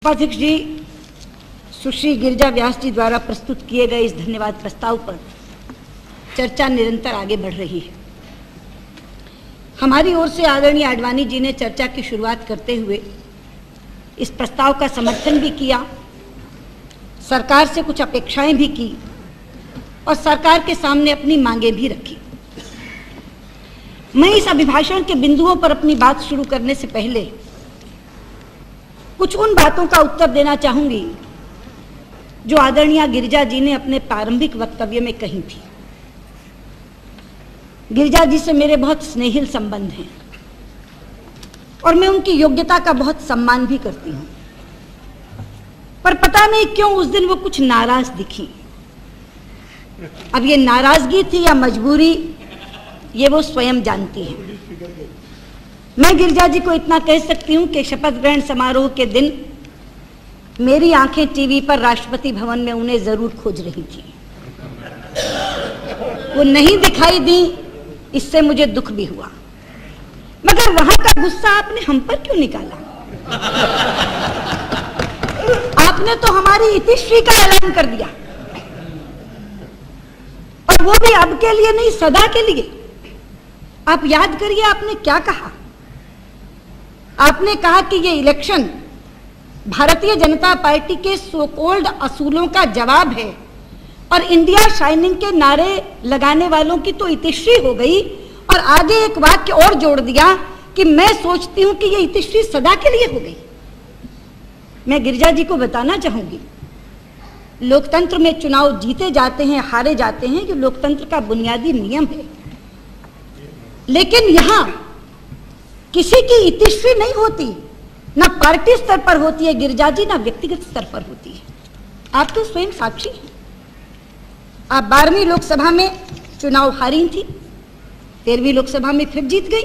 उपाध्यक्ष जी, सुश्री गिरिजा व्यास जी द्वारा प्रस्तुत किए गए इस धन्यवाद प्रस्ताव पर चर्चा निरंतर आगे बढ़ रही है। हमारी ओर से आदरणीय आडवाणी जी ने चर्चा की शुरुआत करते हुए इस प्रस्ताव का समर्थन भी किया, सरकार से कुछ अपेक्षाएं भी की और सरकार के सामने अपनी मांगें भी रखी। मैं इस अभिभाषण के बिंदुओं पर अपनी बात शुरू करने से पहले कुछ उन बातों का उत्तर देना चाहूंगी जो आदरणीय गिरिजा जी ने अपने प्रारंभिक वक्तव्य में कही थी। गिरिजा जी से मेरे बहुत स्नेहिल संबंध हैं और मैं उनकी योग्यता का बहुत सम्मान भी करती हूं, पर पता नहीं क्यों उस दिन वो कुछ नाराज दिखी। अब ये नाराजगी थी या मजबूरी, ये वो स्वयं जानती हैं। मैं गिरिजा जी को इतना कह सकती हूं कि शपथ ग्रहण समारोह के दिन मेरी आंखें टीवी पर राष्ट्रपति भवन में उन्हें जरूर खोज रही थी। वो नहीं दिखाई दी, इससे मुझे दुख भी हुआ, मगर वहां का गुस्सा आपने हम पर क्यों निकाला? आपने तो हमारी इतिश्री का ऐलान कर दिया, और वो भी अब के लिए नहीं, सदा के लिए। आप याद करिए आपने क्या कहा। आपने कहा कि ये इलेक्शन भारतीय जनता पार्टी के सो कॉल्ड असूलों का जवाब है और इंडिया शाइनिंग के नारे लगाने वालों की तो इतिश्री हो गई, और आगे एक वाक्य और जोड़ दिया कि मैं सोचती हूं कि ये इतिश्री सदा के लिए हो गई। मैं गिरिजा जी को बताना चाहूंगी, लोकतंत्र में चुनाव जीते जाते हैं, हारे जाते हैं, ये लोकतंत्र का बुनियादी नियम है, लेकिन यहां किसी की इतिश्री नहीं होती, ना पार्टी स्तर पर होती है गिरिजा जी, ना व्यक्तिगत स्तर पर होती है। आप तो स्वयं साक्षी हैं। आप 12वीं लोकसभा में चुनाव हारी थी, 13वीं लोकसभा में फिर जीत गई,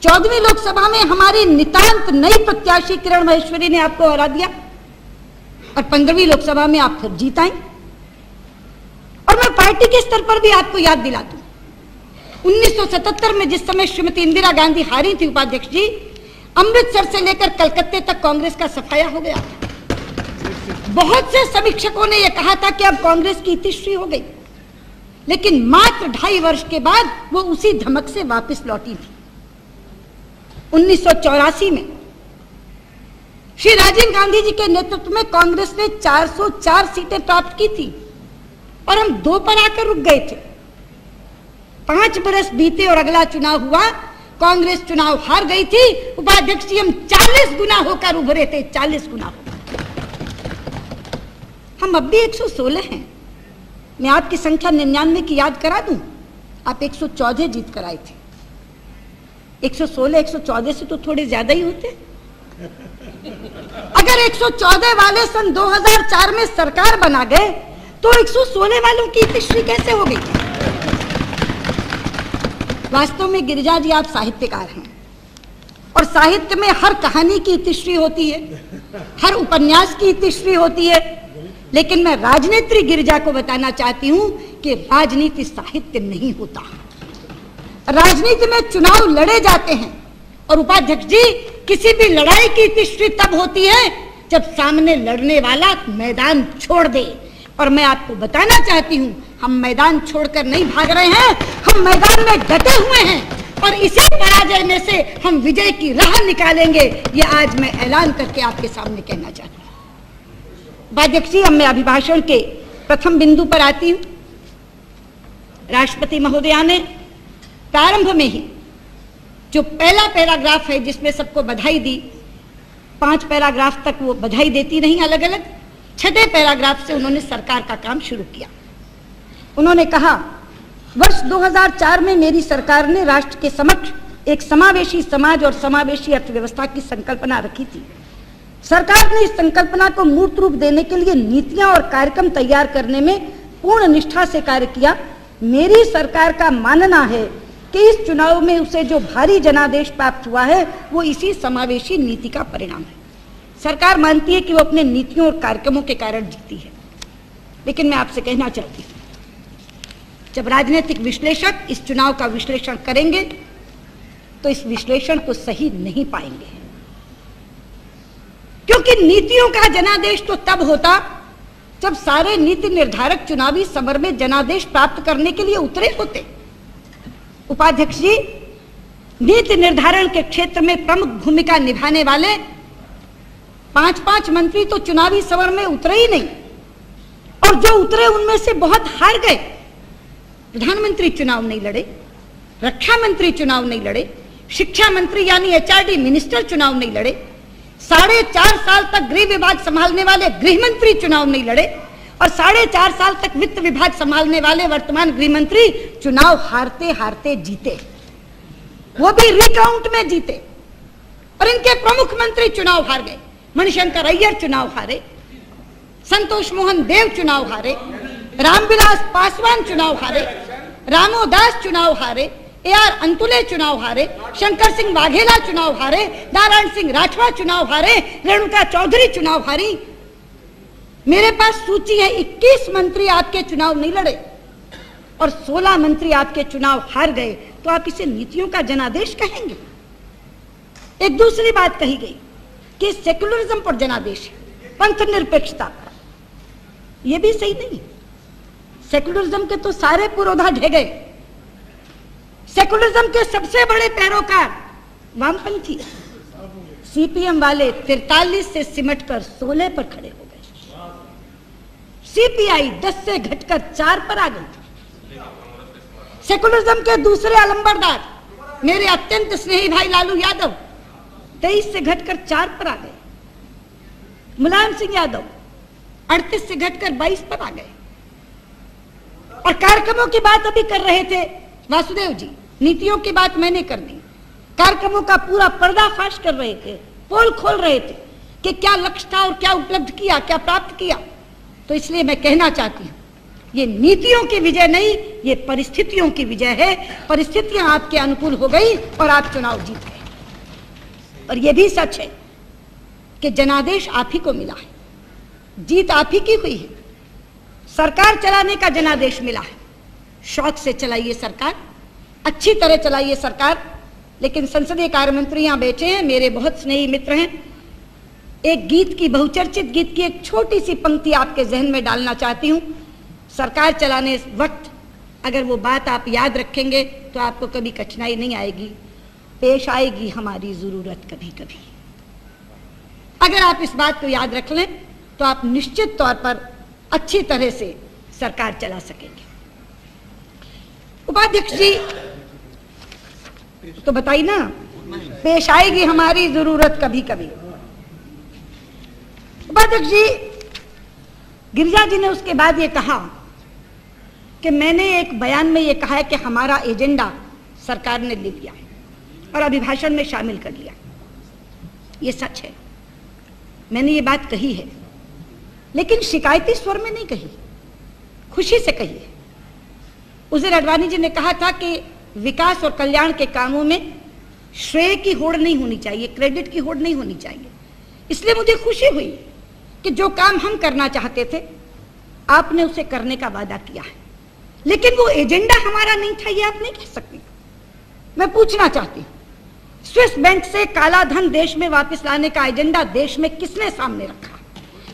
14वीं लोकसभा में हमारी नितांत नई प्रत्याशी किरण महेश्वरी ने आपको हरा दिया, और 15वीं लोकसभा में आप फिर जीत आई। और मैं पार्टी के स्तर पर भी आपको याद दिला दूं, 1977 में जिस समय श्रीमती इंदिरा गांधी हारी थी उपाध्यक्ष जी, अमृतसर से लेकर कलकत्ते तक कांग्रेस का सफाया हो गया। बहुत से समीक्षकों ने यह कहा था कि अब कांग्रेस की इतिश्री हो गई, लेकिन मात्र 2.5 वर्ष के बाद वो उसी धमक से वापस लौटी थी। 1984 में श्री राजीव गांधी जी के नेतृत्व में कांग्रेस ने 404 सीटें प्राप्त की थी और हम 2 पर आकर रुक गए थे। 5 बरस बीते और अगला चुनाव हुआ, कांग्रेस चुनाव हार गई थी। उपाध्यक्ष जी, हम 40 गुना होकर उभरे थे, 40 गुना होकर। हम अब भी 116 हैं। मैं आपकी संख्या 99 की याद करा दूं, आप 114 जीत कर आए थे। 116 114 से तो थोड़े ज्यादा ही होते। अगर 114 वाले सन 2004 में सरकार बना गए तो 116 वालों की इतिश्री कैसे हो गई? वास्तव में गिरिजा जी, आप साहित्यकार हैं और साहित्य में हर कहानी की इतिश्री होती है, हर उपन्यास की इतिश्री होती है, लेकिन मैं राजनेत्री गिरिजा को बताना चाहती हूं कि राजनीति साहित्य नहीं होता। राजनीति में चुनाव लड़े जाते हैं और उपाध्यक्ष जी, किसी भी लड़ाई की इतिश्री तब होती है जब सामने लड़ने वाला मैदान छोड़ दे। और मैं आपको बताना चाहती हूं, हम मैदान छोड़कर नहीं भाग रहे हैं, हम मैदान में डटे हुए हैं और इसी पराजय में से हम विजय की राह निकालेंगे। ये आज मैं ऐलान करके आपके सामने कहना चाहती हूं। उपाध्यक्ष जी, अब मैं अभिभाषण के प्रथम बिंदु पर आती हूं। राष्ट्रपति महोदया ने प्रारंभ में ही जो पहला पैराग्राफ है जिसमें सबको बधाई दी, 5 पैराग्राफ तक वो बधाई देती रही अलग अलग, 6ठे पैराग्राफ से उन्होंने सरकार का काम शुरू किया। उन्होंने कहा, वर्ष 2004 में मेरी सरकार ने राष्ट्र के समक्ष एक समावेशी समाज और समावेशी अर्थव्यवस्था की संकल्पना रखी थी। सरकार ने इस संकल्पना को मूर्त रूप देने के लिए नीतियां और कार्यक्रम तैयार करने में पूर्ण निष्ठा से कार्य किया। मेरी सरकार का मानना है कि इस चुनाव में उसे जो भारी जनादेश प्राप्त हुआ है वो इसी समावेशी नीति का परिणाम है। सरकार मानती है कि वो अपने नीतियों और कार्यक्रमों के कारण जीती है, लेकिन मैं आपसे कहना चाहती हूँ, जब राजनीतिक विश्लेषक इस चुनाव का विश्लेषण करेंगे तो इस विश्लेषण को सही नहीं पाएंगे। क्योंकि नीतियों का जनादेश तो तब होता जब सारे नीति निर्धारक चुनावी समर में जनादेश प्राप्त करने के लिए उतरे होते। उपाध्यक्ष जी, नीति निर्धारण के क्षेत्र में प्रमुख भूमिका निभाने वाले 5-5 मंत्री तो चुनावी समर में उतरे ही नहीं, और जो उतरे उनमें से बहुत हार गए। प्रधानमंत्री चुनाव नहीं लड़े, रक्षा मंत्री चुनाव नहीं लड़े, शिक्षा मंत्री यानी एचआरडी मिनिस्टर चुनाव नहीं लड़े, 4.5 साल तक गृह विभाग संभालने वाले गृह मंत्री चुनाव नहीं लड़े, और 4.5 साल तक वित्त विभाग संभालने वाले वर्तमान गृह मंत्री चुनाव हारते हारते जीते, वो भी रिकाउंट में जीते। और इनके प्रमुख मंत्री चुनाव हार गए। मणिशंकर अय्यर चुनाव हारे, संतोष मोहन देव चुनाव हारे, रामविलास पासवान चुनाव हारे, रामोदास चुनाव हारे, AR अंतुले चुनाव हारे, शंकर सिंह वाघेला चुनाव हारे, नारायण सिंह राठवा चुनाव हारे, रेणुका चौधरी चुनाव हारी। मेरे पास सूची है, 21 मंत्री आपके चुनाव नहीं लड़े और 16 मंत्री आपके चुनाव हार गए, तो आप इसे नीतियों का जनादेश कहेंगे? एक दूसरी बात कही गई कि सेकुलरिज्म पर जनादेश है, पंथ निरपेक्षता। यह भी सही नहीं। सेकुलरिज्म के तो सारे पुरोधा ढह गए। सेकुलरिज्म के सबसे बड़े पैरोकार वामपंथी, सीपीएम वाले 43 से सिमटकर 16 पर खड़े हो गए। सीपीआई 10 से घटकर 4 पर आ गई। सेकुलरिज्म के दूसरे अलंबरदार मेरे अत्यंत स्नेही भाई लालू यादव 23 से घटकर 4 पर आ गए। मुलायम सिंह यादव 38 से घटकर 22 पर आ गए। और कार्यक्रमों की बात अभी कर रहे थे वासुदेव जी, नीतियों की बात मैंने कर दी। कार्यक्रमों का पूरा पर्दाफाश कर रहे थे, पोल खोल रहे थे कि क्या लक्ष्य था और क्या उपलब्ध किया, क्या प्राप्त किया। तो इसलिए मैं कहना चाहती हूं, ये नीतियों की विजय नहीं, ये परिस्थितियों की विजय है। परिस्थितियां आपके अनुकूल हो गई और आप चुनाव जीत गए। और यह भी सच है कि जनादेश आप ही को मिला है, जीत आप ही की हुई है। सरकार चलाने का जनादेश मिला है। शौक से चलाइए सरकार, अच्छी तरह चलाइए सरकार। लेकिन संसदीय कार्य मंत्री यहां बैठे हैं, मेरे बहुत स्नेही मित्र हैं। एक गीत की, बहुचर्चित गीत की एक छोटी सी पंक्ति आपके जहन में डालना चाहती हूं। सरकार चलाने वक्त अगर वो बात आप याद रखेंगे तो आपको कभी कठिनाई नहीं आएगी। पेश आएगी हमारी जरूरत कभी कभी। अगर आप इस बात को याद रख लें तो आप निश्चित तौर पर अच्छी तरह से सरकार चला सकेंगे। उपाध्यक्ष जी तो बताइए ना, पेश आएगी हमारी जरूरत कभी कभी। उपाध्यक्ष जी, गिरिजा जी ने उसके बाद ये कहा कि मैंने एक बयान में ये कहा है कि हमारा एजेंडा सरकार ने ले लिया और अभिभाषण में शामिल कर लिया। ये सच है, मैंने ये बात कही है, लेकिन शिकायती स्वर में नहीं कही, खुशी से कही है। उज़ैर अडवाणी जी ने कहा था कि विकास और कल्याण के कामों में श्रेय की होड़ नहीं होनी चाहिए, क्रेडिट की होड़ नहीं होनी चाहिए। इसलिए मुझे खुशी हुई कि जो काम हम करना चाहते थे आपने उसे करने का वादा किया है, लेकिन वो एजेंडा हमारा नहीं था, ये आप नहीं कह सकते। मैं पूछना चाहती हूं, स्विस बैंक से काला धन देश में वापस लाने का एजेंडा देश में किसने सामने रखा?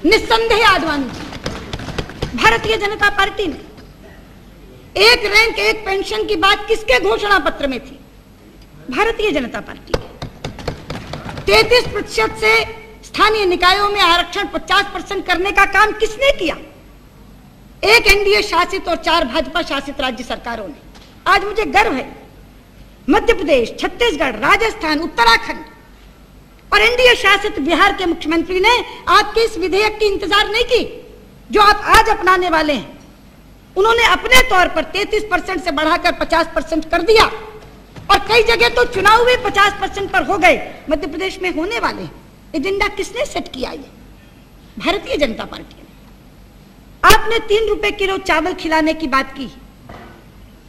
निस्संदेह आडवाणी जी, भारतीय जनता पार्टी ने। एक रैंक एक पेंशन की बात किसके घोषणा पत्र में थी? भारतीय जनता पार्टी। 33% से स्थानीय निकायों में आरक्षण 50% करने का काम किसने किया? एक एनडीए शासित और 4 भाजपा शासित राज्य सरकारों ने। आज मुझे गर्व है, मध्य प्रदेश, छत्तीसगढ़, राजस्थान, उत्तराखंड और एनडीए शासित बिहार के मुख्यमंत्री ने आपके इस विधेयक की इंतजार नहीं की जो आप आज अपनाने वाले हैं। उन्होंने अपने तौर पर 33% से बढ़ाकर 50% कर दिया और कई जगह तो चुनाव भी 50% पर हो गए, मध्य प्रदेश में होने वाले। एजेंडा किसने सेट किया? ये भारतीय जनता पार्टी ने। आपने 3 रुपए किलो चावल खिलाने की बात की,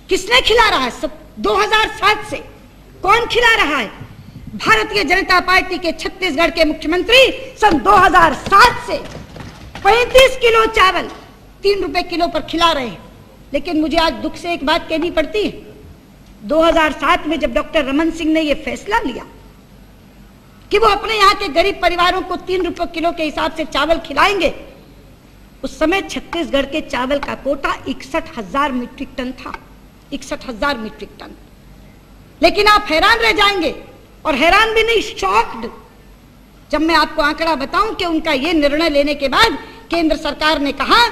किसने खिला रहा है? सब 2007 से कौन खिला रहा है? भारतीय जनता पार्टी के छत्तीसगढ़ के मुख्यमंत्री सन 2007 से 35 किलो चावल 3 रुपए किलो पर खिला रहे हैं। लेकिन मुझे आज दुख से एक बात कहनी पड़ती है, 2007 में जब डॉक्टर रमन सिंह ने यह फैसला लिया कि वो अपने यहाँ के गरीब परिवारों को 3 रुपए किलो के हिसाब से चावल खिलाएंगे। उस समय छत्तीसगढ़ के चावल का कोटा 61,000 मीट्रिक टन था, 61,000 मीट्रिक टन। लेकिन आप हैरान रह जाएंगे, और हैरान भी नहीं, शॉक्ड, जब मैं आपको आंकड़ा बताऊं कि उनका ये निर्णय लेने के बाद केंद्र सरकार ने कहा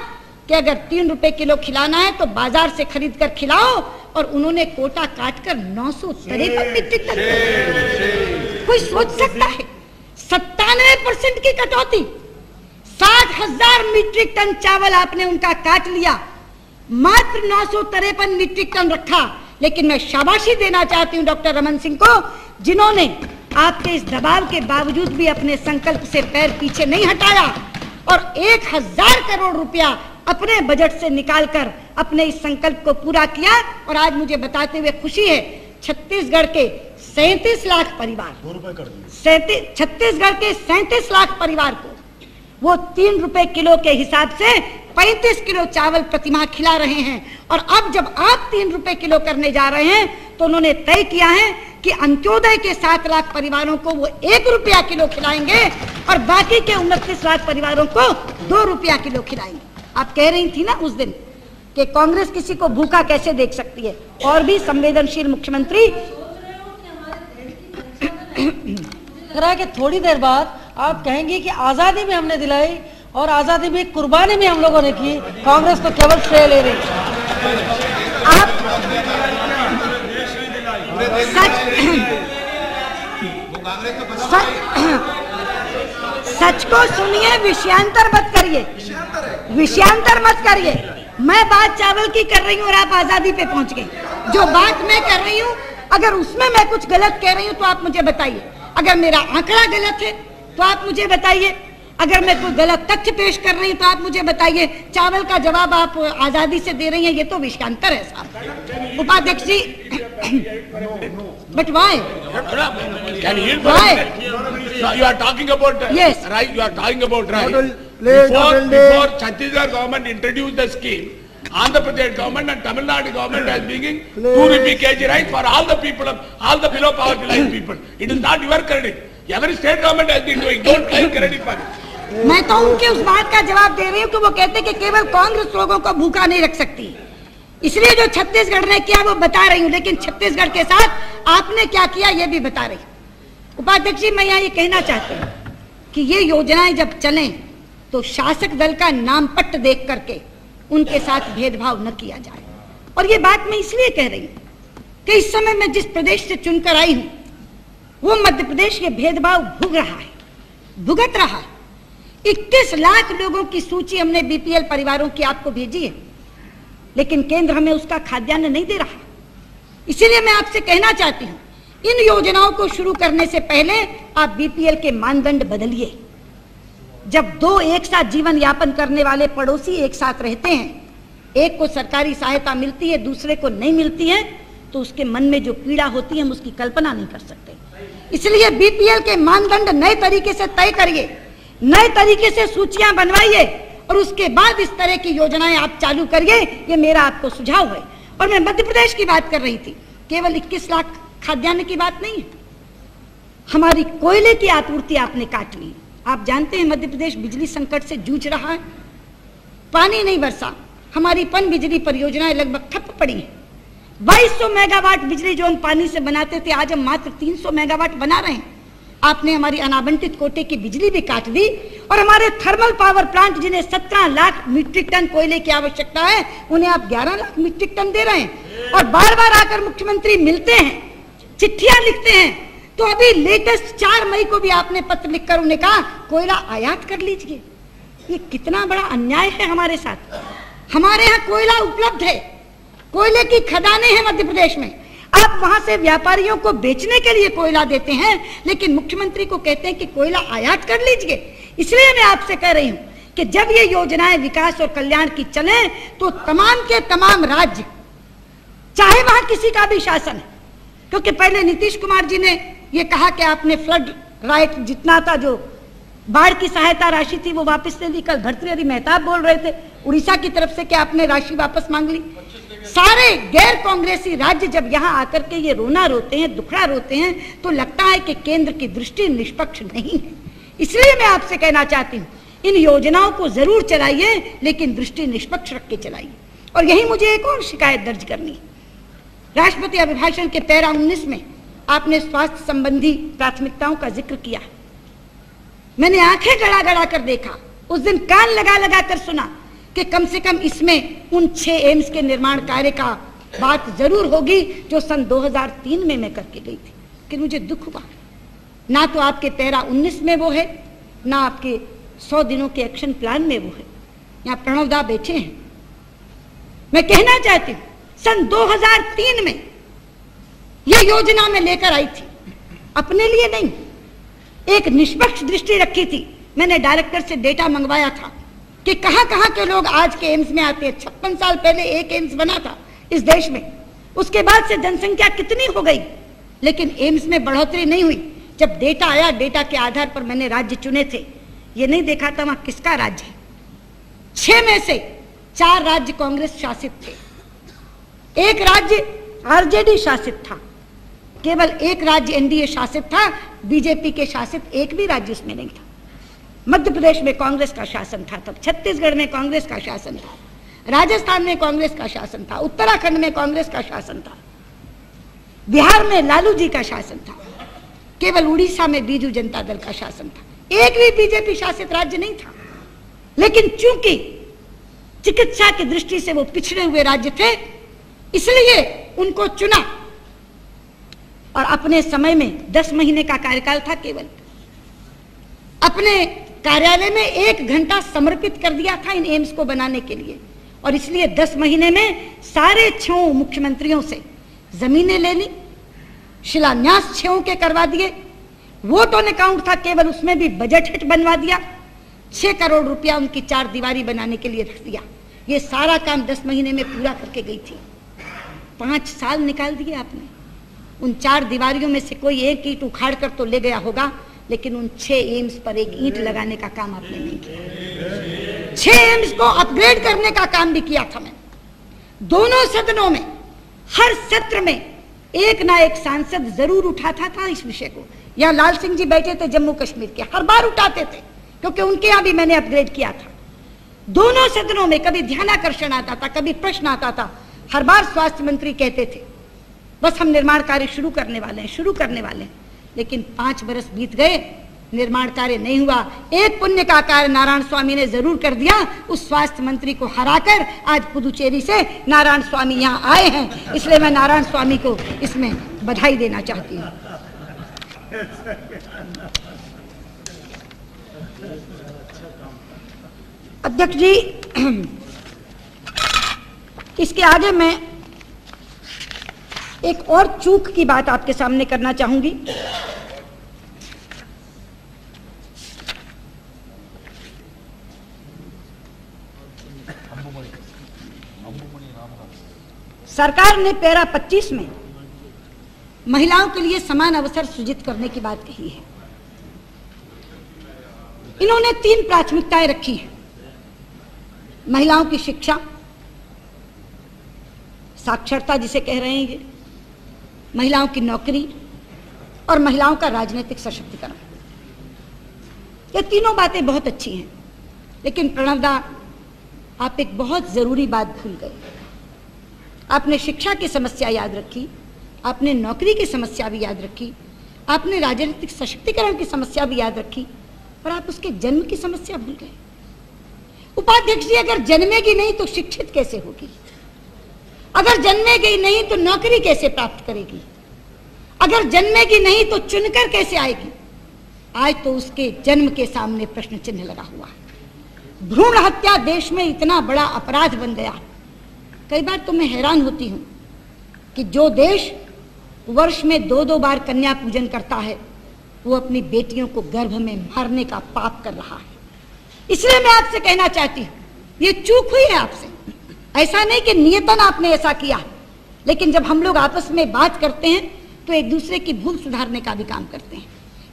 कि अगर 3 रुपए किलो खिलाना है तो बाजार से खरीद कर खिलाओ, और उन्होंने कोटा काटकर 953 मीट्रिक टन। कोई सोच सकता है 97% की कटौती, 60,000 मीट्रिक टन चावल आपने उनका काट लिया, मात्र 953 मीट्रिक टन रखा। लेकिन मैं शाबाशी देना चाहती हूं डॉक्टर रमन सिंह को, जिन्होंने आपके इस दबाव के बावजूद भी अपने संकल्प से पैर पीछे नहीं हटाया और 1,000 करोड़ रुपया अपने बजट से निकालकर अपने इस संकल्प को पूरा किया। और आज मुझे बताते हुए खुशी है, छत्तीसगढ़ के 37 लाख परिवार, छत्तीसगढ़ के 37 लाख परिवार को वो 3 रुपए किलो के हिसाब से 35 किलो चावल प्रतिमाह खिला रहे हैं। और अब जब आप 3 रुपए किलो करने जा रहे हैं तो उन्होंने तय किया है कि अंत्योदय के 7 लाख परिवारों को वो 1 रुपया किलो खिलाएंगे और बाकी के 29 लाख परिवारों को 2 रुपया किलो खिलाएंगे। आप कह रही थी ना उस दिन कि कांग्रेस किसी को भूखा कैसे देख सकती है, और भी संवेदनशील मुख्यमंत्री करा के थोड़ी देर बाद आप कहेंगे कि आजादी में हमने दिलाई और आजादी में कुर्बानी भी हम लोगों ने की, कांग्रेस तो केवल श्रेय ले रही। आप सच को सुनिए, विषयांतर मत करिए, विषयांतर मत करिए। मैं बात चावल की कर रही हूँ और आप आजादी पे पहुंच गए। जो बात मैं कर रही हूँ, अगर उसमें मैं कुछ गलत कह रही हूँ तो आप मुझे बताइए, अगर मेरा आंकड़ा गलत है तो आप मुझे बताइए, अगर मैं कोई गलत तथ्य पेश कर रही हूँ तो आप मुझे बताइए। चावल का जवाब आप आजादी से दे रही हैं, ये तो विषयांतर है साहब। उपाध्यक्ष ji, but why? You are talking about yes, right. You are talking about right. Before Chhattisgarh government introduced the scheme, Andhra Pradesh government and Tamil Nadu government has bringing 2 rupee kg rice for all the people, all the below poverty line people. It is not your credit. Every state government has been doing. Don't claim credit for it. मैं तो उनके उस बात का जवाब दे रही हूँ कि वो कहते कि केवल कांग्रेस लोगों को भूखा नहीं रख सकती, इसलिए जो छत्तीसगढ़ ने किया वो बता रही हूँ। लेकिन छत्तीसगढ़ के साथ आपने क्या किया ये भी बता रही हूँ। उपाध्यक्ष जी, मैं यहाँ ये कहना चाहती हूँ कि ये योजनाएं जब चलें तो शासक दल का नामपट्ट देख करके उनके साथ भेदभाव न किया जाए। और ये बात मैं इसलिए कह रही हूँ कि इस समय मैं जिस प्रदेश से चुनकर आई हूँ वो मध्य प्रदेश ये भेदभाव भुगत रहा है। 21 लाख लोगों की सूची हमने बीपीएल परिवारों की आपको भेजी है, लेकिन केंद्र हमें उसका खाद्यान्न नहीं दे रहा। इसीलिए मैं आपसे कहना चाहती हूँ, इन योजनाओं को शुरू करने से पहले आप बीपीएल के मानदंड बदलिए। जब 2 एक साथ जीवन यापन करने वाले पड़ोसी एक साथ रहते हैं, एक को सरकारी सहायता मिलती है, दूसरे को नहीं मिलती है, तो उसके मन में जो पीड़ा होती है हम उसकी कल्पना नहीं कर सकते। इसलिए बीपीएल के मानदंड नए तरीके से तय करिए, नए तरीके से सूचियां बनवाइए और उसके बाद इस तरह की योजनाएं आप चालू करिए। ये मेरा आपको सुझाव है। और मैं मध्य प्रदेश की बात कर रही थी, केवल 21 लाख खाद्यान्न की बात नहीं है, हमारी कोयले की आपूर्ति आपने काट ली। आप जानते हैं मध्य प्रदेश बिजली संकट से जूझ रहा है, पानी नहीं बरसा, हमारी पन बिजली परियोजनाएं लगभग ठप पड़ी हैं। 2200 मेगावाट बिजली जो हम पानी से बनाते थे, आज हम मात्र 300 मेगावाट बना रहे हैं। आपने हमारी अनाबंटित कोटे की बिजली भी काट दी और हमारे थर्मल पावर प्लांट जिन्हें 17 लाख मीट्रिक टन कोयले की आवश्यकता है, उन्हें आप 11 लाख मीट्रिक टन दे रहे हैं। और बार बार आकर मुख्यमंत्री मिलते हैं, चिट्ठियां लिखते हैं, तो अभी लेटेस्ट 4 मई को भी आपने पत्र लिखकर उन्हें कहा कोयला आयात कर लीजिए। ये कितना बड़ा अन्याय है हमारे साथ। हमारे यहाँ कोयला उपलब्ध है, कोयले की खदानें हैं मध्य प्रदेश में, आप वहां से व्यापारियों को बेचने के लिए कोयला देते हैं, लेकिन मुख्यमंत्री को कहते हैं कि कोयला आयात कर लीजिए। इसलिए मैं आपसे कह रही हूं कि जब ये योजनाएं विकास और कल्याण की चले तो तमाम के तमाम राज्य, चाहे वहां किसी का भी शासन है, क्योंकि पहले नीतीश कुमार जी ने ये कहा कि आपने फ्लड राइट जितना था, जो बाढ़ की सहायता राशि थी वो वापस ले ली। कल भर्तृहरि मेहताब बोल रहे थे उड़ीसा की तरफ से कि आपने राशि वापस मांग ली। सारे गैर कांग्रेसी राज्य जब यहाँ आकर के ये रोना रोते हैं, दुखड़ा रोते हैं, तो लगता है कि केंद्र की दृष्टि निष्पक्ष नहीं है। इसलिए मैं आपसे कहना चाहती हूँ, इन योजनाओं को जरूर चलाइए, लेकिन दृष्टि निष्पक्ष रख के चलाइए। और यही मुझे एक और शिकायत दर्ज करनी है। राष्ट्रपति अभिभाषण के पैरा 19 में आपने स्वास्थ्य संबंधी प्राथमिकताओं का जिक्र किया। मैंने आंखें गड़ा गड़ा कर देखा, उस दिन कान लगा लगा कर सुना कि कम से कम इसमें उन 6 एम्स के निर्माण कार्य का बात जरूर होगी जो सन 2003 में मैं करके गई थी। लेकिन मुझे दुख हुआ, ना तो आपके पैरा 19 में वो है, ना आपके 100 दिनों के एक्शन प्लान में वो है। यहाँ प्रणवदा बैठे हैं। मैं कहना चाहती हूँ, सन 2003 में ये योजना मैं लेकर आई थी, अपने लिए नहीं, एक निष्पक्ष दृष्टि रखी थी। मैंने डायरेक्टर से डेटा मंगवाया था कि कहां कहां के लोग आज के एम्स में आते हैं। 56 साल पहले एक एम्स बना था इस देश में, उसके बाद से जनसंख्या कितनी हो गई, लेकिन एम्स में बढ़ोतरी नहीं हुई। जब डेटा आया, डेटा के आधार पर मैंने राज्य चुने थे। ये नहीं देखा था वहां किसका राज्य है। 6 में से 4 राज्य कांग्रेस शासित थे, एक राज्य आरजेडी शासित था, केवल एक राज्य एनडीए शासित था, बीजेपी के शासित एक भी राज्य उसमें नहीं था। मध्य प्रदेश में कांग्रेस का शासन था तब, छत्तीसगढ़ में कांग्रेस का शासन था, राजस्थान में कांग्रेस का शासन था, उत्तराखंड में कांग्रेस का शासन था, बिहार में लालू जी का शासन था, केवल उड़ीसा में बीजू जनता दल का शासन था। एक भी बीजेपी शासित राज्य नहीं था। लेकिन चूंकि चिकित्सा की दृष्टि से वो पिछड़े हुए राज्य थे, इसलिए उनको चुना और अपने समय में 10 महीने का कार्यकाल था केवल। अपने कार्यालय में 1 घंटा समर्पित कर दिया था इन एम्स को बनाने के लिए, और इसलिए 10 महीने में सारे 6 मुख्यमंत्रियों से जमीनें ले ली, शिलान्यास 6 के करवा दिए, वोट ऑन अकाउंट था केवल, उसमें भी बजट हिट बनवा दिया, 6 करोड़ रुपया उनकी 4 दीवारी बनाने के लिए रख दिया। ये सारा काम 10 महीने में पूरा करके गई थी। 5 साल निकाल दिए आपने। उन 4 दीवारियों में से कोई एक ईंट उखाड़ कर तो ले गया होगा, लेकिन उन 6 एम्स पर एक ईंट लगाने का काम आपने नहीं किया। 6 एम्स को अपग्रेड करने का काम भी किया था मैंने। दोनों सदनों में हर सत्र में एक ना एक सांसद जरूर उठाता था इस विषय को। यहाँ लाल सिंह जी बैठे थे जम्मू कश्मीर के, हर बार उठाते थे, क्योंकि उनके यहाँ भी मैंने अपग्रेड किया था। दोनों सदनों में कभी ध्यानाकर्षण आता था, कभी प्रश्न आता था, हर बार स्वास्थ्य मंत्री कहते थे बस हम निर्माण कार्य शुरू करने वाले हैं। लेकिन 5 बरस बीत गए, निर्माण कार्य नहीं हुआ। एक पुण्य का कार्य नारायण स्वामी ने जरूर कर दिया। उस स्वास्थ्य मंत्री को हराकर आज पुदुचेरी से नारायण स्वामी यहाँ आए हैं, इसलिए मैं नारायण स्वामी को इसमें बधाई देना चाहती हूँ। अध्यक्ष जी, इसके आगे मैं एक और चूक की बात आपके सामने करना चाहूंगी। सरकार ने पैरा 25 में महिलाओं के लिए समान अवसर सृजित करने की बात कही है। इन्होंने 3 प्राथमिकताएं रखी हैं: महिलाओं की शिक्षा, साक्षरता जिसे कह रहे हैं ये, महिलाओं की नौकरी और महिलाओं का राजनीतिक सशक्तिकरण। ये तीनों बातें बहुत अच्छी हैं, लेकिन प्रणवदा, आप एक बहुत जरूरी बात भूल गए। आपने शिक्षा की समस्या याद रखी, आपने नौकरी की समस्या भी याद रखी, आपने राजनीतिक सशक्तिकरण की समस्या भी याद रखी, पर आप उसके जन्म की समस्या भूल गए। उपाध्यक्ष जी, अगर जन्मेगी नहीं तो शिक्षित कैसे होगी? अगर जन्मेगी नहीं तो नौकरी कैसे प्राप्त करेगी? अगर जन्मेगी नहीं तो चुनकर कैसे आएगी? आज तो उसके जन्म के सामने प्रश्न चिन्ह लगा हुआ है। भ्रूण हत्या देश में इतना बड़ा अपराध बन गया। कई बार तो मैं हैरान होती हूं कि जो देश वर्ष में 2-2 बार कन्या पूजन करता है, वो अपनी बेटियों को गर्भ में मारने का पाप कर रहा है। इसलिए मैं आपसे कहना चाहती हूँ, ये चूक हुई है आपसे। ऐसा नहीं कि नियतन आपने ऐसा किया, लेकिन जब हम लोग आपस में बात करते हैं तो एक दूसरे की भूल सुधारने का भी काम करते हैं।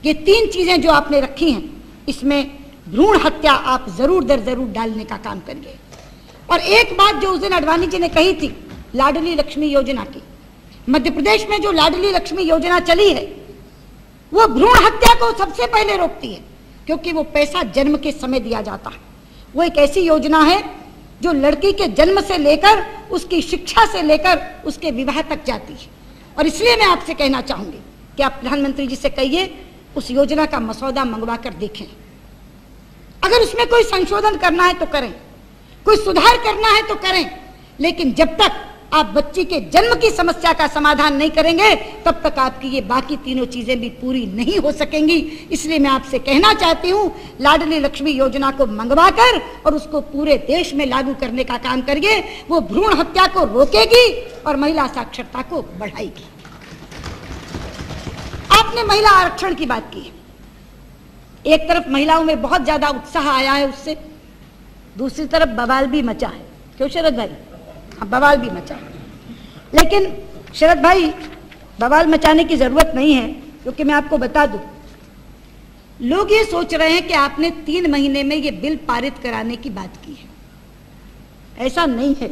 ये 3 चीजें जो आपने रखी हैं, इसमें भ्रूण हत्या आप जरूर दर जरूर डालने का काम करिए। और एक बात जो उस दिन अडवाणी जी ने कही थी लाडली लक्ष्मी योजना की। मध्य प्रदेश में जो लाडली लक्ष्मी योजना चली है वो भ्रूण हत्या को सबसे पहले रोकती है, क्योंकि वो पैसा जन्म के समय दिया जाता है। वो एक ऐसी योजना है जो लड़की के जन्म से लेकर उसकी शिक्षा से लेकर उसके विवाह तक जाती है। और इसलिए मैं आपसे कहना चाहूंगी कि आप प्रधानमंत्री जी से कहिए उस योजना का मसौदा मंगवा कर देखें। अगर उसमें कोई संशोधन करना है तो करें, कोई सुधार करना है तो करें, लेकिन जब तक आप बच्ची के जन्म की समस्या का समाधान नहीं करेंगे तब तक आपकी ये बाकी तीनों चीजें भी पूरी नहीं हो सकेंगी। इसलिए मैं आपसे कहना चाहती हूं, लाडली लक्ष्मी योजना को मंगवा कर और उसको पूरे देश में लागू करने का काम करिए। वो भ्रूण हत्या को रोकेगी और महिला साक्षरता को बढ़ाएगी। आपने महिला आरक्षण की बात की। एक तरफ महिलाओं में बहुत ज्यादा उत्साह आया है उससे, दूसरी तरफ बवाल भी मचा है। क्यों शरद भाई? हाँ, बवाल भी मचा है। लेकिन शरद भाई, बवाल मचाने की जरूरत नहीं है, क्योंकि मैं आपको बता दूं, लोग ये सोच रहे हैं कि आपने 3 महीने में ये बिल पारित कराने की बात की है। ऐसा नहीं है।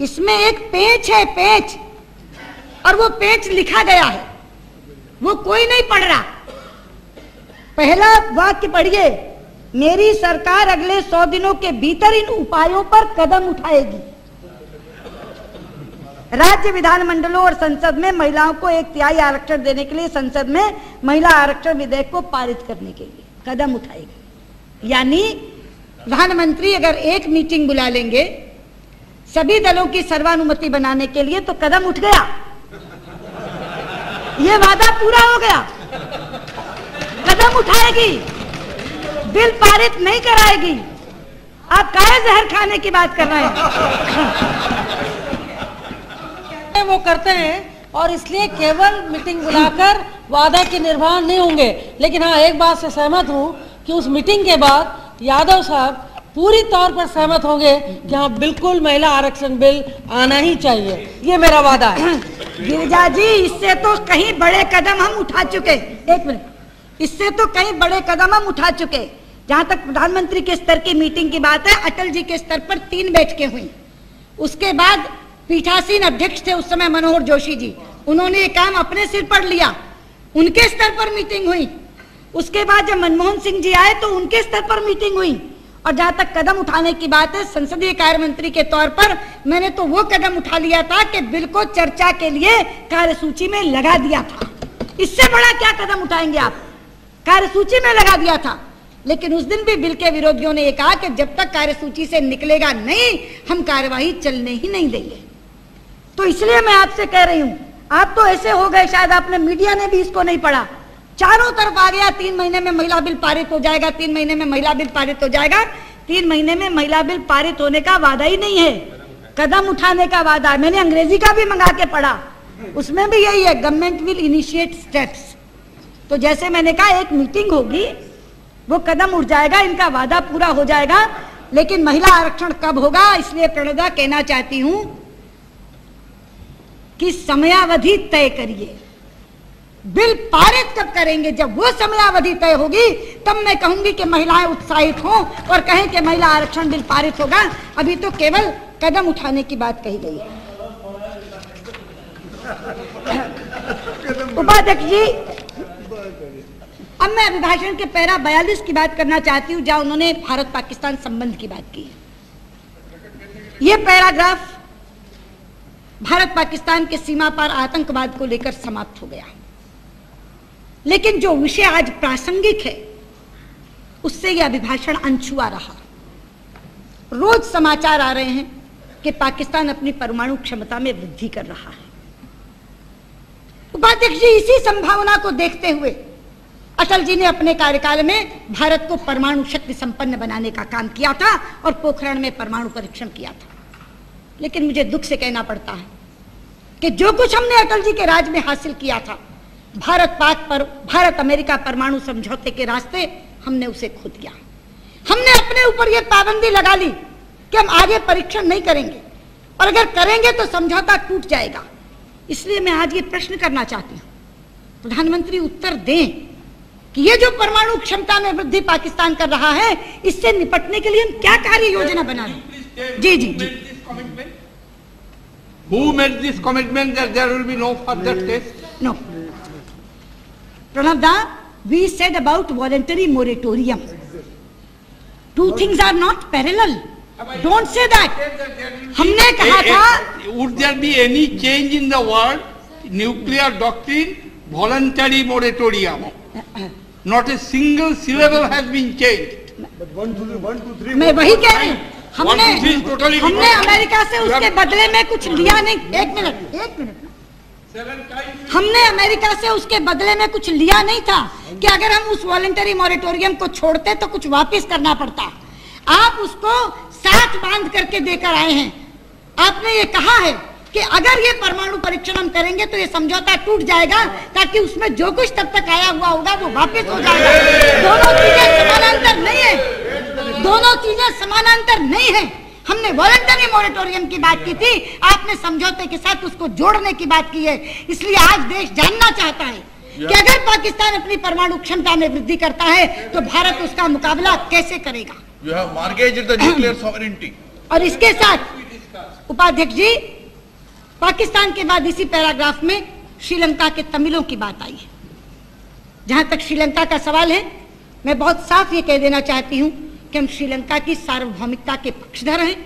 इसमें एक पेंच है, पेंच, और वो पेंच लिखा गया है, वो कोई नहीं पढ़ रहा। पहला वाक्य पढ़िए, मेरी सरकार अगले 100 दिनों के भीतर इन उपायों पर कदम उठाएगी। राज्य विधानमंडलों और संसद में महिलाओं को 1/3 आरक्षण देने के लिए संसद में महिला आरक्षण विधेयक को पारित करने के लिए कदम उठाएगी। यानी प्रधानमंत्री अगर एक मीटिंग बुला लेंगे सभी दलों की सर्वानुमति बनाने के लिए तो कदम उठ गया, ये वादा पूरा हो गया। कदम उठाएगी, बिल पारित नहीं कराएगी। आप काहे जहर खाने की बात कर रहे हैं? वो करते हैं और इसलिए केवल मीटिंग बुलाकर वादा के निर्वहन नहीं होंगे। लेकिन हाँ, एक बात से सहमत हूँ कि उस मीटिंग के बाद यादव साहब पूरी तौर पर सहमत होंगे कि हाँ, बिल्कुल महिला आरक्षण बिल आना ही चाहिए। ये मेरा वादा है। गिरिजा जी, इससे तो कहीं बड़े कदम हम उठा चुके। एक मिनट, इससे तो कहीं बड़े कदम हम उठा चुके। जहां तक प्रधानमंत्री के स्तर की मीटिंग की बात है, अटल जी के स्तर पर 3 बैठकें हुई। उसके बाद पीठासीन अध्यक्ष थे उस समय मनोहर जोशी जी, उन्होंने ये काम अपने सिर पर लिया, उनके स्तर पर मीटिंग हुई। उसके बाद जब मनमोहन सिंह जी आए तो उनके स्तर पर मीटिंग हुई। और जहां तक कदम उठाने की बात है, संसदीय कार्य मंत्री के तौर पर मैंने तो वो कदम उठा लिया था कि बिल को चर्चा के लिए कार्यसूची में लगा दिया था। इससे बड़ा क्या कदम उठाएंगे आप? कार्यसूची में लगा दिया था। लेकिन उस दिन भी बिल के विरोधियों ने ये कहा कि जब तक कार्यसूची से निकलेगा नहीं, हम कार्यवाही चलने ही नहीं देंगे। तो इसलिए मैं आपसे कह रही हूं, आप तो ऐसे हो गए, शायद आपने, मीडिया ने भी इसको नहीं पढ़ा, चारों तरफ आ गया 3 महीने में महिला बिल पारित हो जाएगा, 3 महीने में महिला बिल पारित हो जाएगा। 3 महीने में महिला बिल पारित होने का वादा ही नहीं है, कदम उठाने का वादा है। मैंने अंग्रेजी का भी मंगा के पढ़ा, उसमें भी यही है, गवर्नमेंट विल इनिशिएट स्टेप्स। तो जैसे मैंने कहा, एक मीटिंग होगी, वो कदम उठ जाएगा, इनका वादा पूरा हो जाएगा। लेकिन महिला आरक्षण कब होगा, इसलिए प्रणोदा कहना चाहती हूं कि समयावधि तय करिए। बिल पारित कब करेंगे? जब वो समयावधि तय होगी तब मैं कहूंगी कि महिलाएं उत्साहित हों और कहें कि महिला आरक्षण बिल पारित होगा। अभी तो केवल कदम उठाने की बात कही गई है। उपाध्यक्ष जी, अब मैं अभिभाषण के पैरा 42 की बात करना चाहती हूं, जहां उन्होंने भारत पाकिस्तान संबंध की बात की है। यह पैराग्राफ भारत पाकिस्तान के सीमा पार आतंकवाद को लेकर समाप्त हो गया। लेकिन जो विषय आज प्रासंगिक है उससे यह अभिभाषण अनछुआ रहा। रोज समाचार आ रहे हैं कि पाकिस्तान अपनी परमाणु क्षमता में वृद्धि कर रहा है। उपाध्यक्ष जी, इसी संभावना को देखते हुए अटल जी ने अपने कार्यकाल में भारत को परमाणु शक्ति संपन्न बनाने का काम किया था और पोखरण में परमाणु परीक्षण किया था। लेकिन मुझे दुख से कहना पड़ता है कि जो कुछ हमने अटल जी के राज में हासिल किया था, भारत अमेरिका परमाणु समझौते के रास्ते, हमने उसे खो दिया। हमने अपने ऊपर यह पाबंदी लगा ली कि हम आगे परीक्षण नहीं करेंगे, और अगर करेंगे तो समझौता टूट जाएगा। इसलिए मैं आज ये प्रश्न करना चाहती हूं, प्रधानमंत्री उत्तर दें कि ये जो परमाणु क्षमता में वृद्धि पाकिस्तान कर रहा है, इससे निपटने के लिए हम क्या कार्य योजना बना रहे हैं? जी जी जी। Who made this commitment that there will be no further test? No. Pranav Da, we said about voluntary moratorium. Two things are not parallel. Don't say that. हमने कहा था, Would there be any change in the world nuclear doctrine? Voluntary moratorium. Not a single syllable has been changed. मैं वही कह रही हूँ, हमने America से उसके बदले में कुछ लिया नहीं। एक मिनट हमने अमेरिका से उसके बदले में कुछ लिया नहीं था कि अगर हम उस वॉलंटरी मॉरेटोरियम को छोड़ते तो कुछ वापस करना पड़ता। आप उसको साथ बांध करके देकर आए हैं। आपने ये कहा है कि अगर ये परमाणु परीक्षण हम करेंगे तो ये समझौता टूट जाएगा, ताकि उसमें जो कुछ तब तक आया हुआ होगा वो वापस हो जाएगा। दोनों चीजें समानांतर नहीं है, दोनों चीजें समानांतर नहीं है। हमने वॉलंटरी मॉरेटोरियम की बात की थी, आपने समझौते के साथ उसको जोड़ने की बात की है। इसलिए आज देश जानना चाहता है कि अगर पाकिस्तान अपनी परमाणु क्षमता में वृद्धि करता है तो भारत उसका मुकाबला कैसे करेगा। You have mortgaged the nuclear sovereignty. और इसके साथ उपाध्यक्ष जी, पाकिस्तान के बाद इसी पैराग्राफ में श्रीलंका के तमिलों की बात आई है। जहां तक श्रीलंका का सवाल है, मैं बहुत साफ ये कह देना चाहती हूं कि हम श्रीलंका की सार्वभौमिकता के पक्षधर हैं,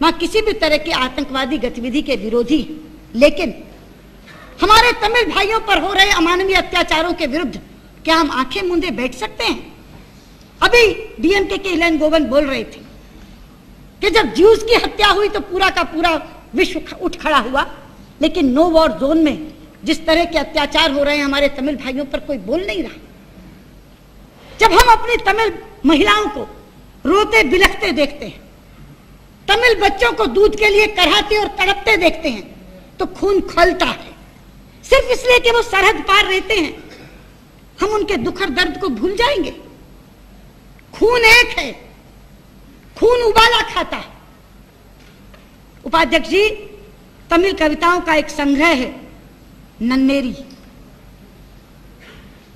वहां किसी भी तरह की आतंकवादी गतिविधि के विरोधी। लेकिन हमारे तमिल भाइयों पर हो रहे अमानवीय अत्याचारों के विरुद्ध क्या हम आंखें मूंदे बैठ सकते हैं? अभी डीएमके के इलन गोवन बोल रहे थे कि जब ज्यूज की हत्या हुई तो पूरा का पूरा विश्व उठ खड़ा हुआ, लेकिन नो वॉर जोन में जिस तरह के अत्याचार हो रहे हैं हमारे तमिल भाइयों पर कोई बोल नहीं रहा। जब हम अपनी तमिल महिलाओं को रोते बिलखते देखते हैं, तमिल बच्चों को दूध के लिए कराहते और तड़पते देखते हैं, तो खून खौलता है, सिर्फ इसलिए कि वो सरहद पार रहते हैं। हम उनके दुख और दर्द को भूल जाएंगे? खून एक है, खून उबाला खाता है। उपाध्यक्ष जी, तमिल कविताओं का एक संग्रह है नन्नेरी,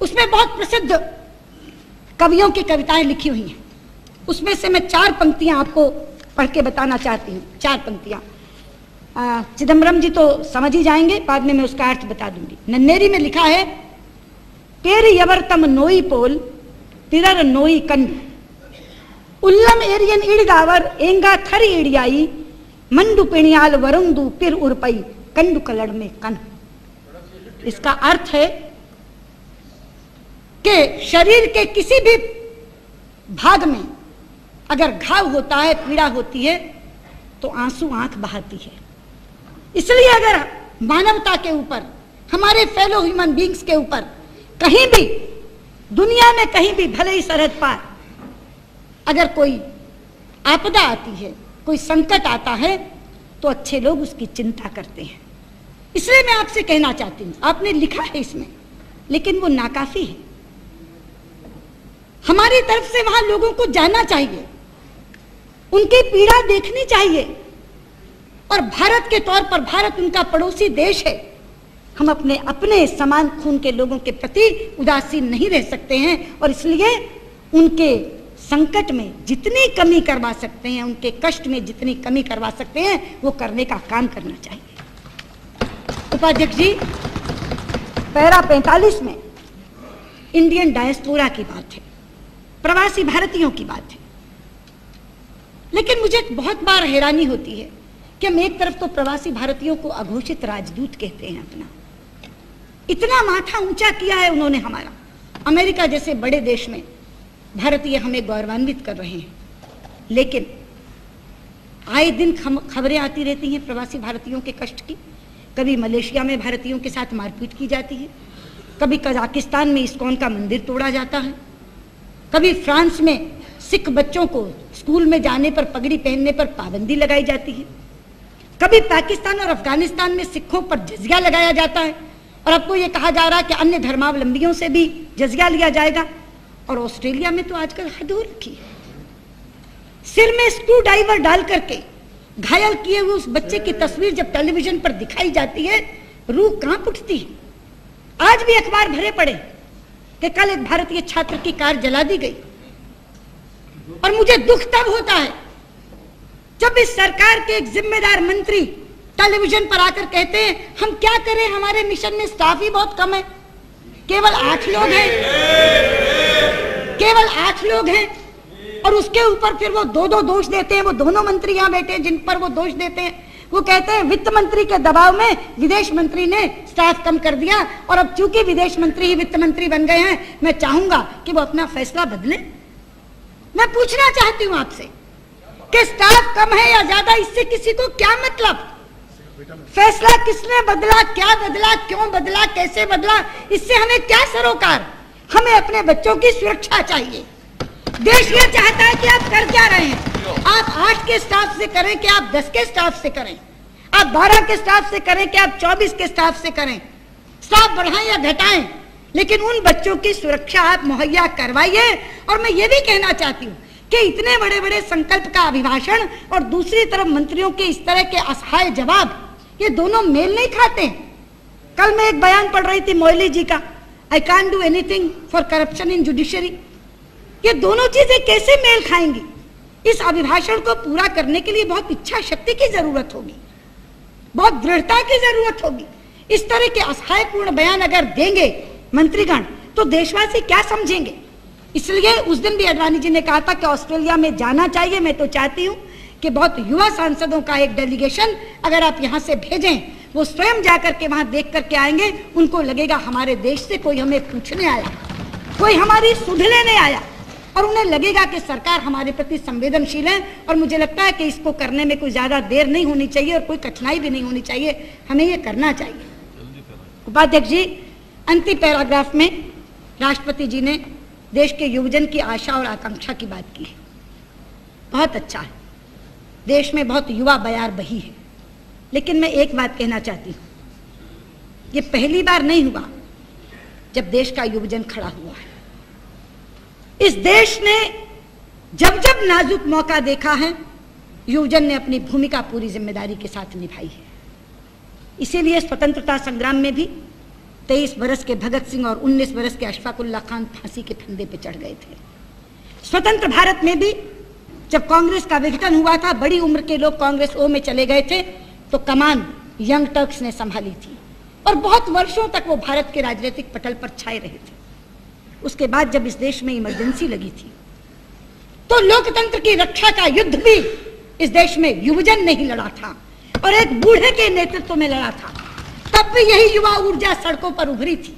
उसमें बहुत प्रसिद्ध कवियों की कविताएं लिखी हुई हैं। उसमें से मैं 4 पंक्तियां आपको पढ़ के बताना चाहती हूँ। 4 पंक्तियां। चिदम्बरम जी तो समझ ही जाएंगे, बाद में मैं उसका अर्थ बता दूंगी। नन्नेरी में लिखा है, पेरी यवर्तम नोई पोल पिरर नोई कंड उल्लम एरियन इड़गावर एंगा थरी इड़ियाई मंडू पिणियाल वरुंदू पिर उर्पई कंडू कलड़ में कन। इसका अर्थ है कि शरीर के किसी भी भाग में अगर घाव होता है, पीड़ा होती है, तो आंसू आंख बहाती है। इसलिए अगर मानवता के ऊपर, हमारे फेलो ह्यूमन बींग्स के ऊपर कहीं भी दुनिया में कहीं भी, भले ही सरहद पार, अगर कोई आपदा आती है, कोई संकट आता है, तो अच्छे लोग उसकी चिंता करते हैं। इसलिए मैं आपसे कहना चाहती हूं, आपने लिखा है इसमें, लेकिन वो नाकाफी है। हमारी तरफ से वहां लोगों को जाना चाहिए, उनकी पीड़ा देखनी चाहिए। और भारत के तौर पर, भारत उनका पड़ोसी देश है, हम अपने समान खून के लोगों के प्रति उदासीन नहीं रह सकते हैं। और इसलिए उनके संकट में जितनी कमी करवा सकते हैं, उनके कष्ट में जितनी कमी करवा सकते हैं, वो करने का काम करना चाहिए। उपाध्यक्ष जी, पैरा 45 में इंडियन डायस्पोरा की बात है, प्रवासी भारतीयों की बात है। लेकिन मुझे बहुत बार हैरानी होती है कि हम एक तरफ तो प्रवासी भारतीयों को अघोषित राजदूत कहते हैं, अपना इतना माथा ऊंचा किया है उन्होंने हमारा। अमेरिका जैसे बड़े देश में भारतीय हमें गौरवान्वित कर रहे हैं, लेकिन आए दिन खबरें आती रहती हैं प्रवासी भारतीयों के कष्ट की। कभी मलेशिया में भारतीयों के साथ मारपीट की जाती है, कभी कजाकिस्तान में इस्कॉन का मंदिर तोड़ा जाता है, कभी फ्रांस में सिख बच्चों को स्कूल में जाने पर, पगड़ी पहनने पर पाबंदी लगाई जाती है, कभी पाकिस्तान और अफगानिस्तान में सिखों पर जजिया लगाया जाता है, और अब तो ये कहा जा रहा है कि अन्य धर्मावलंबियों से भी जजिया लिया जाएगा। और ऑस्ट्रेलिया में तो आजकल हद हो रखी है, सिर में स्क्रू ड्राइवर डाल करके घायल किए हुए उस बच्चे की तस्वीर जब टेलीविजन पर दिखाई जाती है, रूह कांप उठती है। आज भी अखबार भरे पड़े कि कल एक भारतीय छात्र की कार जला दी गई। और मुझे दुख तब होता है जब इस सरकार के एक जिम्मेदार मंत्री टेलीविजन पर आकर कहते हैं हम क्या करें, हमारे मिशन में स्टाफ ही बहुत कम है, केवल 8 लोग हैं, केवल 8 लोग हैं। और उसके ऊपर फिर वो दो दोष देते हैं। वो दोनों मंत्री यहाँ बैठे हैं जिन पर वो दोष देते हैं, वो कहते हैं वित्त मंत्री के दबाव में विदेश मंत्री ने स्टाफ कम कर दिया, और अब चूंकि विदेश मंत्री ही वित्त मंत्री बन गए हैं, मैं चाहूंगा कि वो अपना फैसला बदले। मैं पूछना चाहती हूं आपसे कि स्टाफ कम है या ज्यादा, इससे किसी को क्या मतलब? फैसला किसने बदला, क्या बदला, क्यों बदला, कैसे बदला, इससे हमें क्या सरोकार? हमें अपने बच्चों की सुरक्षा चाहिए। देश ये चाहता है कि आप कर क्या रहे हैं? आप 8 के स्टाफ से करें कि आप 10 के स्टाफ से करें, आप 12 के स्टाफ से करें कि आप 24 के स्टाफ से करें, स्टाफ बढ़ाएं या घटाएं, लेकिन उन बच्चों की सुरक्षा आप मुहैया करवाइए। और मैं ये भी कहना चाहती हूँ कि इतने बड़े बड़े संकल्प का अभिभाषण और दूसरी तरफ मंत्रियों के इस तरह के असहाय जवाब, ये दोनों मेल नहीं खाते। कल मैं एक बयान पढ़ रही थी मोइली जी का, I can't do anything for corruption in judiciary. ये दोनों चीजें कैसे मेल खाएंगी? इस अभिभाषण को पूरा करने के लिए बहुत इच्छा शक्ति की जरूरत होगी, बहुत दृढ़ता की जरूरत होगी। इस तरह के असहायपूर्ण बयान अगर देंगे मंत्रीगण तो देशवासी क्या समझेंगे? इसलिए उस दिन भी अडवाणी जी ने कहा था कि ऑस्ट्रेलिया में जाना चाहिए। मैं तो चाहती हूँ कि बहुत युवा सांसदों का एक डेलीगेशन अगर आप यहाँ से भेजें, वो स्वयं जाकर के वहां देख करके आएंगे, उनको लगेगा हमारे देश से कोई हमें पूछने आया, कोई हमारी सुध लेने आया, और उन्हें लगेगा कि सरकार हमारे प्रति संवेदनशील है। और मुझे लगता है कि इसको करने में कोई ज्यादा देर नहीं होनी चाहिए और कोई कठिनाई भी नहीं होनी चाहिए, हमें ये करना चाहिए। उपाध्यक्ष जी, अंतिम पैराग्राफ में राष्ट्रपति जी ने देश के युवजन की आशा और आकांक्षा की बात की है। बहुत अच्छा है, देश में बहुत युवा बयार बही है। लेकिन मैं एक बात कहना चाहती हूँ, ये पहली बार नहीं हुआ जब देश का युवजन खड़ा हुआ है। इस देश ने जब जब नाजुक मौका देखा है, युवजन ने अपनी भूमिका पूरी जिम्मेदारी के साथ निभाई है। इसीलिए स्वतंत्रता संग्राम में भी 23 बरस के भगत सिंह और 19 बरस के अशफाकुल्लाह खान फांसी के फंदे पे चढ़ गए थे। स्वतंत्र भारत में भी जब कांग्रेस का विघटन हुआ था, बड़ी उम्र के लोग कांग्रेस ओ में चले गए थे, तो कमान यंग टर्क्स ने संभाली थी और बहुत वर्षों तक वो भारत के राजनीतिक पटल पर छाए रहे थे। उसके बाद जब इस देश में इमरजेंसी लगी थी, तो लोकतंत्र की रक्षा का युद्ध भी इस देश में युवजन ने ही लड़ा था और एक बूढ़े के नेतृत्व में लड़ा था। तब भी यही युवा ऊर्जा सड़कों पर उभरी थी।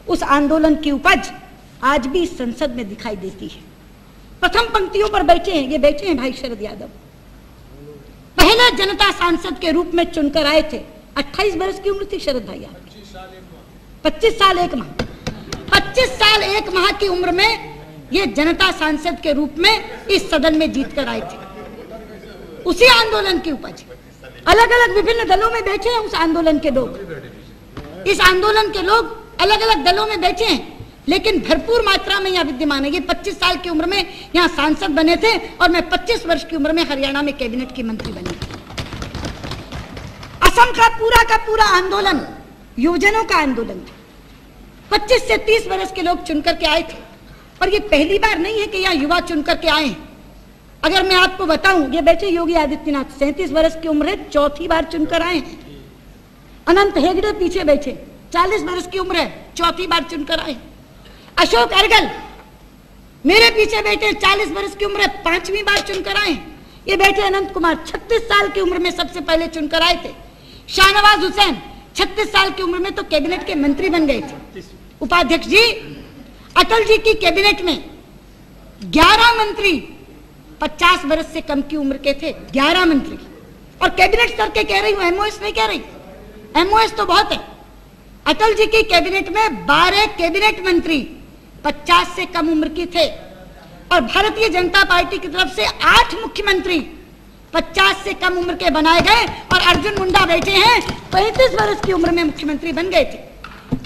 उस आंदोलन की उपज आज भी इस संसद में दिखाई देती है। प्रथम पंक्तियों पर बैठे हैं, ये बैठे हैं भाई शरद यादव, पहले जनता सांसद के रूप में चुनकर आए थे। 28 बरस की उम्र थी शरद भाई, 25 साल 1 माह, 25 साल 1 माह की उम्र में ये जनता सांसद के रूप में इस सदन में जीत कर आए थे। उसी आंदोलन की उपज, अलग अलग विभिन्न दलों में बैठे हैं उस आंदोलन के लोग, इस आंदोलन के लोग अलग अलग दलों में बैठे हैं, लेकिन भरपूर मात्रा में यहाँ विद्यमान है। ये 25 साल की उम्र में यहाँ सांसद बने थे और मैं 25 वर्ष की उम्र में हरियाणा में कैबिनेट की मंत्री बनी थी। असम का पूरा आंदोलन युवजनों का आंदोलन था। 25 से 30 वर्ष के लोग चुनकर के आए थे और ये पहली बार नहीं है कि यहाँ युवा चुनकर के आए हैं। अगर मैं आपको बताऊं, ये बैठे योगी आदित्यनाथ 37 वर्ष की उम्र है, 4थी बार चुनकर आए हैं। अनंत हेगड़े पीछे बैठे 40 वर्ष की उम्र है, 4थी बार चुनकर आए। अशोक अर्गल मेरे पीछे बैठे 40 वर्ष की उम्र है, 5वीं बार चुनकर आए। ये बैठे अनंत कुमार 36 साल की उम्र में सबसे पहले चुनकर आए थे। शाहनवाज हुसैन 36 साल की उम्र में तो कैबिनेट के मंत्री बन गए थे। उपाध्यक्ष जी, अटल जी की कैबिनेट में 11 मंत्री 50 वर्ष से कम की उम्र के थे, 11 मंत्री। और कैबिनेट स्तर के कह रही हूं, एमओएस नहीं कह रही, एमओएस तो बहुत है। अटल जी की कैबिनेट में 12 कैबिनेट मंत्री 50 से कम उम्र की थे और भारतीय जनता पार्टी की तरफ से 8 मुख्यमंत्री 50 से कम उम्र के बनाए गए और अर्जुन मुंडा बैठे हैं 35 वर्ष की उम्र में मुख्यमंत्री बन गए थे।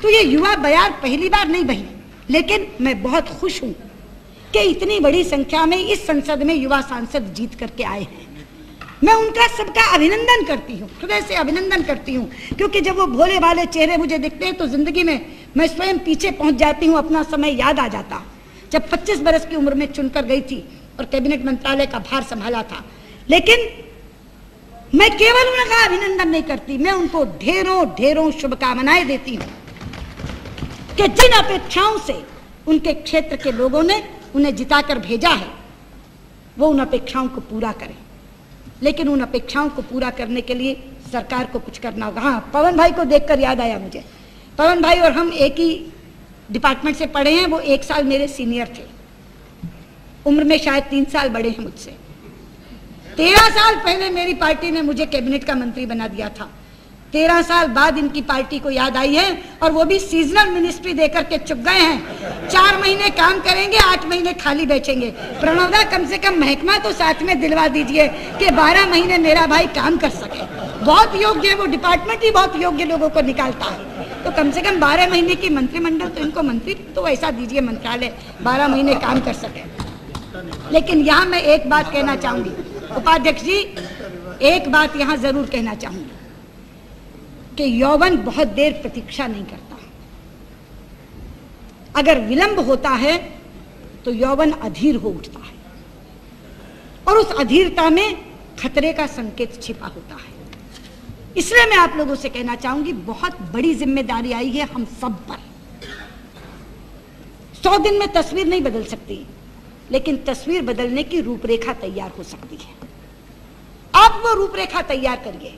तो ये युवा बयार पहली बार नहीं बही, लेकिन मैं बहुत खुश हूं कि इतनी बड़ी संख्या में इस संसद में युवा सांसद जीत करके आए हैं। मैं उनका सबका अभिनंदन करती हूँ, हृदय से अभिनंदन करती हूँ, क्योंकि जब वो भोले भाले चेहरे मुझे दिखते हैं तो जिंदगी में मैं स्वयं पीछे पहुंच जाती हूँ, अपना समय याद आ जाता। जब 25 वर्ष की उम्र में चुनकर गई थी और कैबिनेट मंत्रालय का भार संभाला था, लेकिन मैं केवल उनका अभिनंदन नहीं करती, मैं उनको ढेरों ढेरों शुभकामनाएं देती हूं कि जिन अपेक्षाओं से उनके क्षेत्र के लोगों ने उन्हें जिताकर भेजा है वो उन अपेक्षाओं को पूरा करें। लेकिन उन अपेक्षाओं को पूरा करने के लिए सरकार को कुछ करना होगा। हाँ, पवन भाई को देखकर याद आया मुझे, पवन भाई और हम एक ही डिपार्टमेंट से पढ़े हैं। वो 1 साल मेरे सीनियर थे, उम्र में शायद 3 साल बड़े हैं मुझसे। 13 साल पहले मेरी पार्टी ने मुझे कैबिनेट का मंत्री बना दिया था। 13 साल बाद इनकी पार्टी को याद आई है और वो भी सीजनल मिनिस्ट्री देकर के चुप गए हैं। 4 महीने काम करेंगे, 8 महीने खाली बैठेंगे। प्रणवदा, कम से कम महकमा तो साथ में दिलवा दीजिए कि 12 महीने मेरा भाई काम कर सके। बहुत योग्य है वो डिपार्टमेंट, ही बहुत योग्य लोगों को निकालता है, तो कम से कम 12 महीने की मंत्रिमंडल तो इनको मंत्री तो ऐसा दीजिए, मंत्रालय 12 महीने काम कर सके। लेकिन यहाँ मैं एक बात कहना चाहूंगी उपाध्यक्ष जी, एक बात यहाँ जरूर कहना चाहूंगी कि यौवन बहुत देर प्रतीक्षा नहीं करता। अगर विलंब होता है तो यौवन अधीर हो उठता है और उस अधीरता में खतरे का संकेत छिपा होता है। इसलिए मैं आप लोगों से कहना चाहूंगी, बहुत बड़ी जिम्मेदारी आई है हम सब पर। 100 दिन में तस्वीर नहीं बदल सकती, लेकिन तस्वीर बदलने की रूपरेखा तैयार हो सकती है। आप वो रूपरेखा तैयार करिए।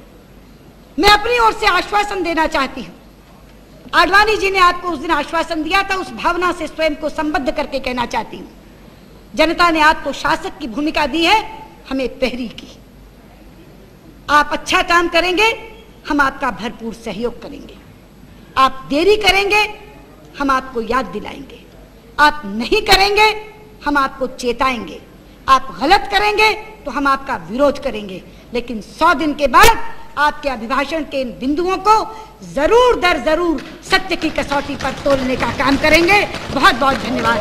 मैं अपनी ओर से आश्वासन देना चाहती हूं, आडवाणी जी ने आपको उस दिन आश्वासन दिया था, उस भावना से स्वयं को संबद्ध करके कहना चाहती हूं, जनता ने आपको शासक की भूमिका दी है, हमें प्रहरी की। आप अच्छा काम करेंगे, हम आपका भरपूर सहयोग करेंगे। आप देरी करेंगे, हम आपको याद दिलाएंगे। आप नहीं करेंगे, हम आपको चेताएंगे। आप गलत करेंगे तो हम आपका विरोध करेंगे। लेकिन 100 दिन के बाद आपके अभिभाषण के इन बिंदुओं को जरूर दर जरूर सत्य की कसौटी पर तोलने का काम करेंगे। बहुत बहुत धन्यवाद।